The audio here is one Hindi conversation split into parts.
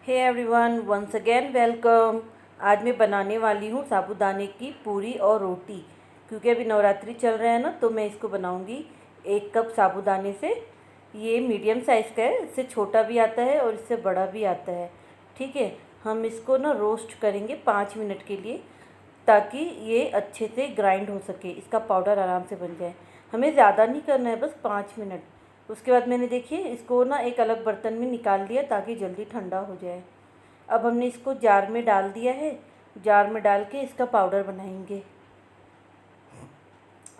हे एवरीवन, वंस अगेन वेलकम। आज मैं बनाने वाली हूँ साबूदाने की पूरी और रोटी। क्योंकि अभी नवरात्रि चल रहा है ना, तो मैं इसको बनाऊँगी 1 कप साबूदाने से। ये मीडियम साइज़ का है, इससे छोटा भी आता है और इससे बड़ा भी आता है। ठीक है, हम इसको ना रोस्ट करेंगे 5 मिनट के लिए, ताकि ये अच्छे से ग्राइंड हो सके, इसका पाउडर आराम से बन जाए। हमें ज़्यादा नहीं करना है, बस 5 मिनट। उसके बाद मैंने देखिए इसको ना एक अलग बर्तन में निकाल लिया ताकि जल्दी ठंडा हो जाए। अब हमने इसको जार में डाल दिया है। जार में डाल के इसका पाउडर बनाएंगे।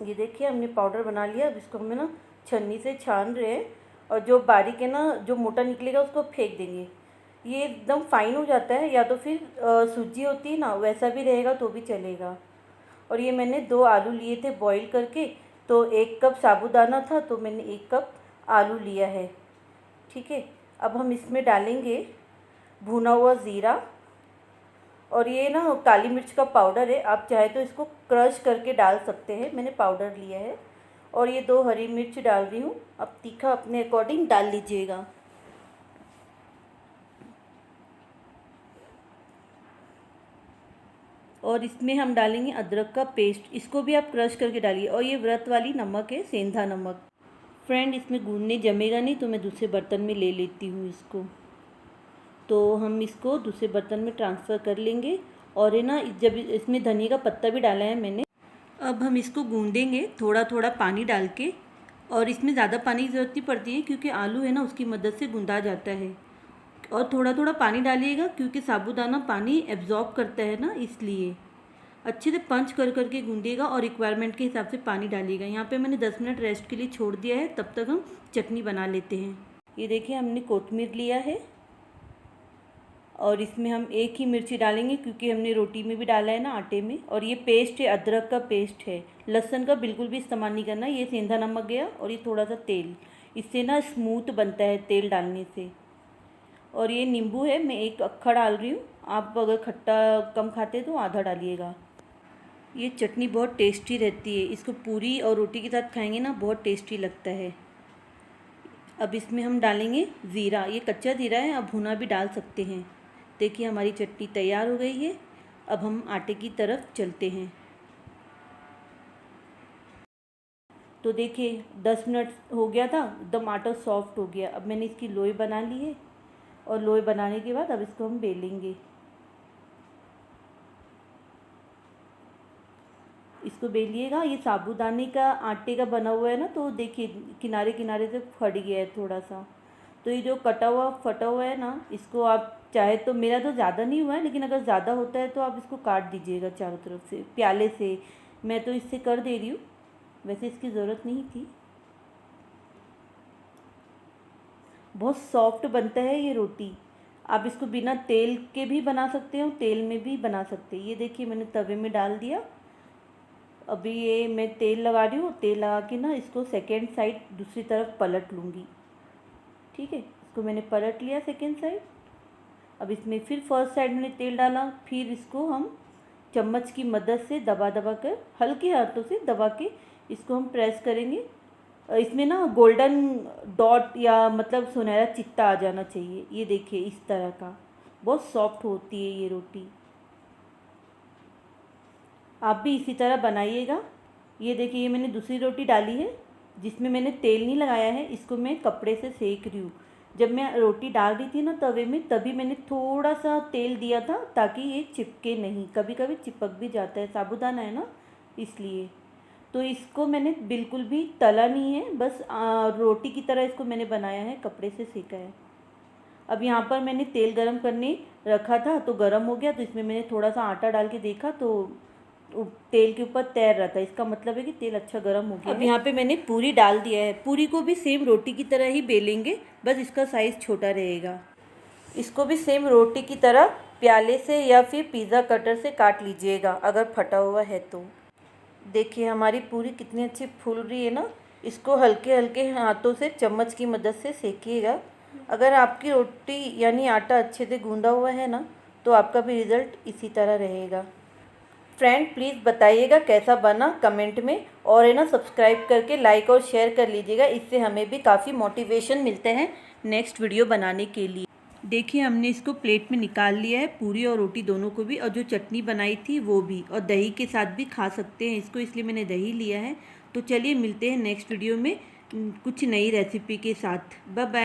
ये देखिए हमने पाउडर बना लिया। अब इसको हमें ना छन्नी से छान रहे हैं, और जो बारीक है ना, जो मोटा निकलेगा उसको फेंक देंगे। ये एकदम फाइन हो जाता है, या तो फिर सूजी होती है ना, वैसा भी रहेगा तो भी चलेगा। और ये मैंने 2 आलू लिए थे बॉईल करके, तो 1 कप साबूदाना था तो मैंने 1 कप आलू लिया है। ठीक है, अब हम इसमें डालेंगे भुना हुआ ज़ीरा, और ये ना काली मिर्च का पाउडर है। आप चाहे तो इसको क्रश करके डाल सकते हैं, मैंने पाउडर लिया है। और ये 2 हरी मिर्च डाल रही हूँ। अब तीखा अपने अकॉर्डिंग डाल लीजिएगा। और इसमें हम डालेंगे अदरक का पेस्ट, इसको भी आप क्रश करके डालिए। और ये व्रत वाली नमक है, सेंधा नमक। फ्रेंड, इसमें गूंदने जमेगा नहीं, तो मैं दूसरे बर्तन में ले लेती हूँ इसको। तो हम इसको दूसरे बर्तन में ट्रांसफ़र कर लेंगे। और है ना, जब इसमें धनिया का पत्ता भी डाला है मैंने। अब हम इसको गूंदेंगे थोड़ा थोड़ा पानी डाल के। और इसमें ज़्यादा पानी की ज़रूरत नहीं पड़ती है, क्योंकि आलू है ना, उसकी मदद से गूंदा जाता है। और थोड़ा थोड़ा पानी डालिएगा, क्योंकि साबूदाना पानी एब्जॉर्ब करता है ना, इसलिए अच्छे से पंच कर करके गूंदिएगा। और रिक्वायरमेंट के हिसाब से पानी डालिएगा। यहाँ पे मैंने 10 मिनट रेस्ट के लिए छोड़ दिया है, तब तक हम चटनी बना लेते हैं। ये देखिए हमने कोतमीर लिया है, और इसमें हम 1 ही मिर्ची डालेंगे, क्योंकि हमने रोटी में भी डाला है ना, आटे में। और ये पेस्ट है, अदरक का पेस्ट है। लहसुन का बिल्कुल भी इस्तेमाल नहीं करना। ये सेंधा नमक गया, और ये थोड़ा सा तेल, इससे ना स्मूथ बनता है तेल डालने से। और ये नींबू है, मैं 1 अक्खा डाल रही हूँ। आप अगर खट्टा कम खाते तो आधा डालिएगा। ये चटनी बहुत टेस्टी रहती है, इसको पूरी और रोटी के साथ खाएंगे ना, बहुत टेस्टी लगता है। अब इसमें हम डालेंगे ज़ीरा। ये कच्चा ज़ीरा है, आप भुना भी डाल सकते हैं। देखिए हमारी चटनी तैयार हो गई है। अब हम आटे की तरफ चलते हैं। तो देखिए 10 मिनट हो गया था, एकदम आटा सॉफ्ट हो गया। अब मैंने इसकी लोई बना ली है, और लोई बनाने के बाद अब इसको हम बेलेंगे। इसको बेलिएगा। ये साबूदाने का आटे का बना हुआ है ना, तो देखिए किनारे किनारे से फट गया है थोड़ा सा। तो ये जो कटा हुआ फटा हुआ है ना, इसको आप चाहे तो, मेरा तो ज़्यादा नहीं हुआ है, लेकिन अगर ज़्यादा होता है तो आप इसको काट दीजिएगा चारों तरफ से प्याले से। मैं तो इससे कर दे रही हूँ, वैसे इसकी ज़रूरत नहीं थी। बहुत सॉफ्ट बनता है ये रोटी। आप इसको बिना तेल के भी बना सकते हो, तेल में भी बना सकते हैं। ये देखिए मैंने तवे में डाल दिया। अभी ये मैं तेल लगा रही हूँ। तेल लगा के ना इसको सेकेंड साइड दूसरी तरफ पलट लूँगी। ठीक है, इसको मैंने पलट लिया सेकेंड साइड। अब इसमें फिर फर्स्ट साइड मैंने तेल डाला। फिर इसको हम चम्मच की मदद से दबा दबा कर, हल्के हाथों से दबा के इसको हम प्रेस करेंगे। इसमें ना गोल्डन डॉट, या मतलब सुनहरा चित्ता आ जाना चाहिए। ये देखिए इस तरह का, बहुत सॉफ्ट होती है ये रोटी। आप भी इसी तरह बनाइएगा। ये देखिए ये मैंने दूसरी रोटी डाली है, जिसमें मैंने तेल नहीं लगाया है। इसको मैं कपड़े से सेक रही हूँ। जब मैं रोटी डाल रही थी ना तवे में, तभी मैंने थोड़ा सा तेल दिया था, ताकि ये चिपके नहीं। कभी कभी चिपक भी जाता है, साबूदाना है ना, इसलिए। तो इसको मैंने बिल्कुल भी तला नहीं है, बस रोटी की तरह इसको मैंने बनाया है, कपड़े से सेका है। अब यहाँ पर मैंने तेल गरम करने रखा था, तो गरम हो गया। तो इसमें मैंने थोड़ा सा आटा डाल के देखा, तो तेल के ऊपर तैर रहा था। इसका मतलब है कि तेल अच्छा गर्म हो गया। अब यहाँ पे मैंने पूरी डाल दिया है। पूरी को भी सेम रोटी की तरह ही बेलेंगे, बस इसका साइज़ छोटा रहेगा। इसको भी सेम रोटी की तरह प्याले से या फिर पिज़्ज़ा कटर से काट लीजिएगा, अगर फटा हुआ है तो। देखिए हमारी पूरी कितनी अच्छी फूल रही है ना। इसको हल्के हल्के हाथों से चम्मच की मदद से सेकिएगा। अगर आपकी रोटी यानी आटा अच्छे से गूंदा हुआ है ना, तो आपका भी रिज़ल्ट इसी तरह रहेगा। फ्रेंड प्लीज़ बताइएगा कैसा बना कमेंट में, और है ना सब्सक्राइब करके लाइक और शेयर कर लीजिएगा। इससे हमें भी काफ़ी मोटिवेशन मिलता है नेक्स्ट वीडियो बनाने के लिए। देखिए हमने इसको प्लेट में निकाल लिया है, पूरी और रोटी दोनों को भी, और जो चटनी बनाई थी वो भी, और दही के साथ भी खा सकते हैं इसको, इसलिए मैंने दही लिया है। तो चलिए मिलते हैं नेक्स्ट वीडियो में कुछ नई रेसिपी के साथ। Bye bye.